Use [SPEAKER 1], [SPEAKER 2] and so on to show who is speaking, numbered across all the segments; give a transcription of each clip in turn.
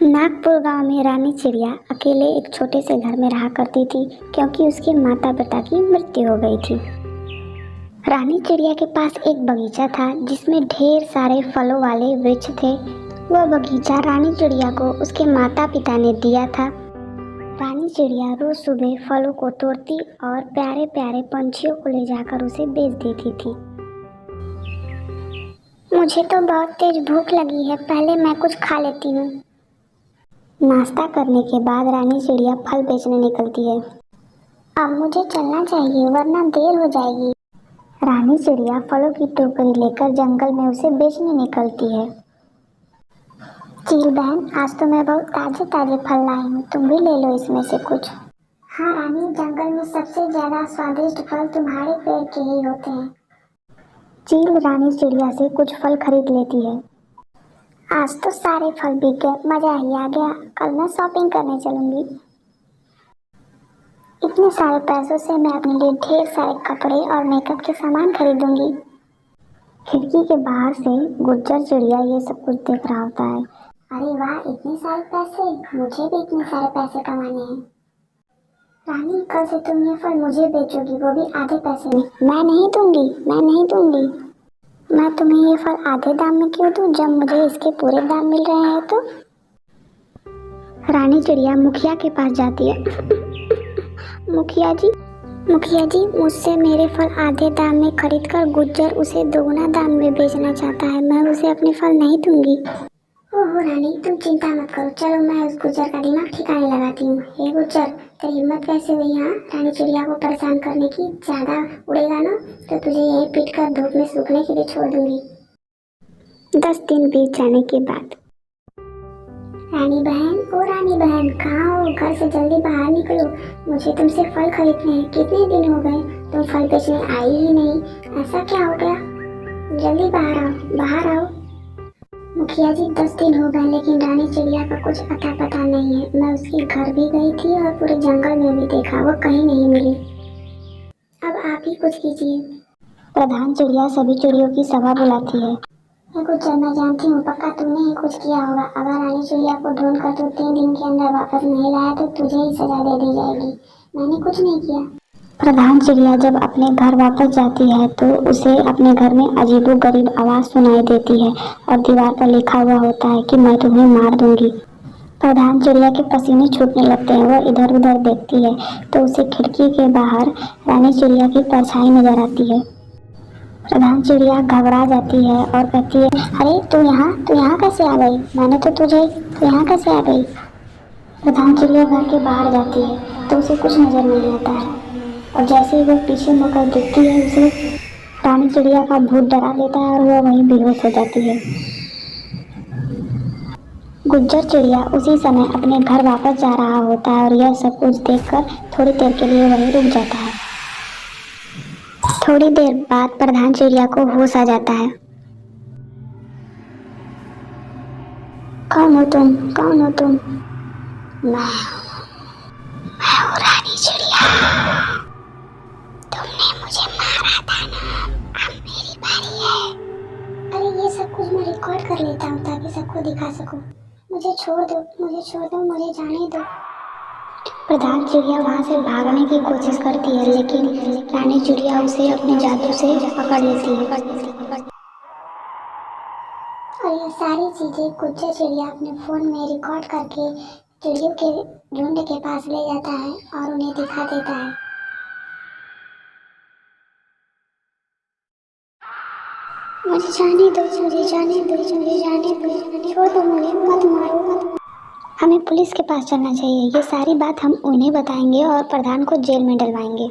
[SPEAKER 1] नागपुर गांव में रानी चिड़िया अकेले एक छोटे से घर में रहा करती थी क्योंकि उसके माता पिता की मृत्यु हो गई थी। रानी चिड़िया के पास एक बगीचा था जिसमें ढेर सारे फलों वाले वृक्ष थे। वह बगीचा रानी चिड़िया को उसके माता पिता ने दिया था। रानी चिड़िया रोज सुबह फलों को तोड़ती और प्यारे प्यारे पंछियों को ले जाकर उसे बेच देती थी। मुझे तो बहुत तेज भूख लगी है, पहले मैं कुछ खा लेती हूँ। नाश्ता करने के बाद रानी चिड़िया फल बेचने निकलती है। अब मुझे चलना चाहिए वरना देर हो जाएगी। रानी चिड़िया फलों की टोकरी लेकर जंगल में उसे बेचने निकलती है। चील बहन, आज तो मैं बहुत ताजे ताजे फल लाई हूँ, तुम भी ले लो इसमें से कुछ। हाँ रानी, जंगल में सबसे ज्यादा स्वादिष्ट फल तुम्हारे पेड़ के ही होते हैं। चील रानी चिड़िया से कुछ फल खरीद लेती है। आज तो सारे फल बिक गए, मजा ही आ गया। कल मैं शॉपिंग करने चलूंगी। इतने सारे पैसों से मैं अपने लिए ढेर सारे कपड़े और मेकअप के सामान खरीदूंगी। खिड़की के बाहर से गुज्जर चिड़िया ये सब कुछ देख रहा होता है। अरे वाह, इतने सारे पैसे, मुझे भी इतने सारे पैसे कमाने हैं। रानी, कल से तुम ये फल मुझे बेचोगी, वो भी आधे पैसे में। मैं नहीं दूंगी, मैं नहीं दूंगी। मैं तुम्हें ये फल आधे दाम में क्यों दूं जब मुझे इसके पूरे दाम मिल रहे हैं तो। रानी चिड़िया मुखिया के पास जाती है। मुखिया जी, मुझसे मेरे फल आधे दाम में खरीदकर गुज्जर उसे दोगुना दाम में बेचना चाहता है। मैं उसे अपने फल नहीं दूंगी। ओहो रानी, तुम चिंता मत करो, चलो मैं उस गुज्जर का दिमाग ठिकाने लगाती हूँ। हे गुज्जर, तेरी हिम्मत कैसे हुई यहाँ रानी चिड़िया को परेशान करने की? ज्यादा उड़ेगा ना तो तुझे यहीं पीट कर धूप में सूखने के लिए छोड़ दूंगी। 10 दिन बीत जाने के बाद रानी बहन, कहाँ हो? घर से जल्दी बाहर निकलो, मुझे तुमसे फल खरीदने हैं। कितने दिन हो गए तुम फल बेचने आई ही नहीं, ऐसा क्या हो गया? जल्दी बाहर आओ। मुखिया जी, 10 दिन हो गए लेकिन रानी चिड़िया का कुछ अता पता नहीं है। मैं उसके घर भी गई थी और पूरे जंगल में भी देखा, वो कहीं नहीं मिली। अब आप ही कुछ कीजिए। प्रधान चिड़िया सभी चिड़ियों की सभा बुलाती है। कुछ मैं जानती हूँ, पक्का तुमने ही कुछ किया होगा। अगर रानी चिड़िया को ढूंढ कर तो 3 दिन के अंदर वापस नहीं लाया तो तुझे ही सजा दे दी जाएगी। मैंने कुछ नहीं किया। प्रधान चिड़िया जब अपने घर वापस जाती है तो उसे अपने घर में अजीबोगरीब आवाज सुनाई देती है और दीवार पर लिखा हुआ होता है कि मैं तुम्हें मार दूंगी। प्रधान चिड़िया के पसीने छूटने लगते हैं। वह इधर उधर देखती है तो उसे खिड़की के बाहर रानी चिड़िया की परछाई नजर आती है। प्रधान चिड़िया घबरा जाती है और कहती है, अरे तू यहाँ कैसे आ गई? मैंने तो तू यहाँ कैसे आ गई? प्रधान चिड़िया घर के बाहर जाती है तो उसे कुछ नजर नहीं आता है और जैसे ही वह पीछे मुड़कर देखती है उसे रानी चिड़िया का भूत डरा देता है और वह वहीं बेहोश हो जाती है। गुज्जर चिड़िया उसी समय अपने घर वापस जा रहा होता है और यह सब कुछ देखकर थोड़ी देर के लिए वहीं रुक जाता है। थोड़ी देर बाद प्रधान चिड़िया को होश आ जाता है। कौन हो तुम? मैं हूँ रानी चिड़िया। तुमने मुझे मारा था ना, अब मेरी बारी है। अरे ये सब कुछ मैं रिकॉर्ड कर लेता हूँ ताकि सबको दिखा सकूं। मुझे छोड़ दो, मुझे जाने दो। प्रधान चिड़िया वहाँ से भागने की कोशिश करती है लेकिन रानी चिड़िया उसे अपने जादू से पकड़ लेती है। और ये सारी चीजें गुज्जर चिड़िया अपने फोन में रिकॉर्ड करके चिड़ियों के झुंड के पास ले जाता है और उन्हें दिखा देता है। मुझे जाने दो, छोड़ो मुझे, मत मारो। हमें पुलिस के पास चलना चाहिए। ये सारी बात हम उन्हें बताएंगे और प्रधान को जेल में डलवाएंगे।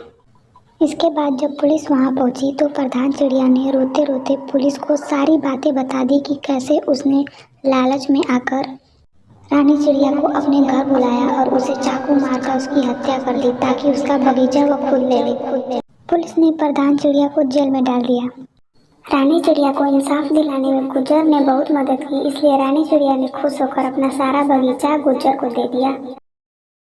[SPEAKER 1] इसके बाद जब पुलिस वहां पहुंची तो प्रधान चिड़िया ने रोते रोते पुलिस को सारी बातें बता दी कि कैसे उसने लालच में आकर रानी चिड़िया को अपने घर बुलाया और उसे चाकू मारकर उसकी हत्या कर दी ताकि उसका बगीचा वो खुद ले ले। पुलिस ने प्रधान चिड़िया को जेल में डाल दिया। रानी चिड़िया को इंसाफ दिलाने में गुज्जर ने बहुत मदद की, इसलिए रानी चिड़िया ने खुश होकर अपना सारा बगीचा गुज्जर को दे दिया।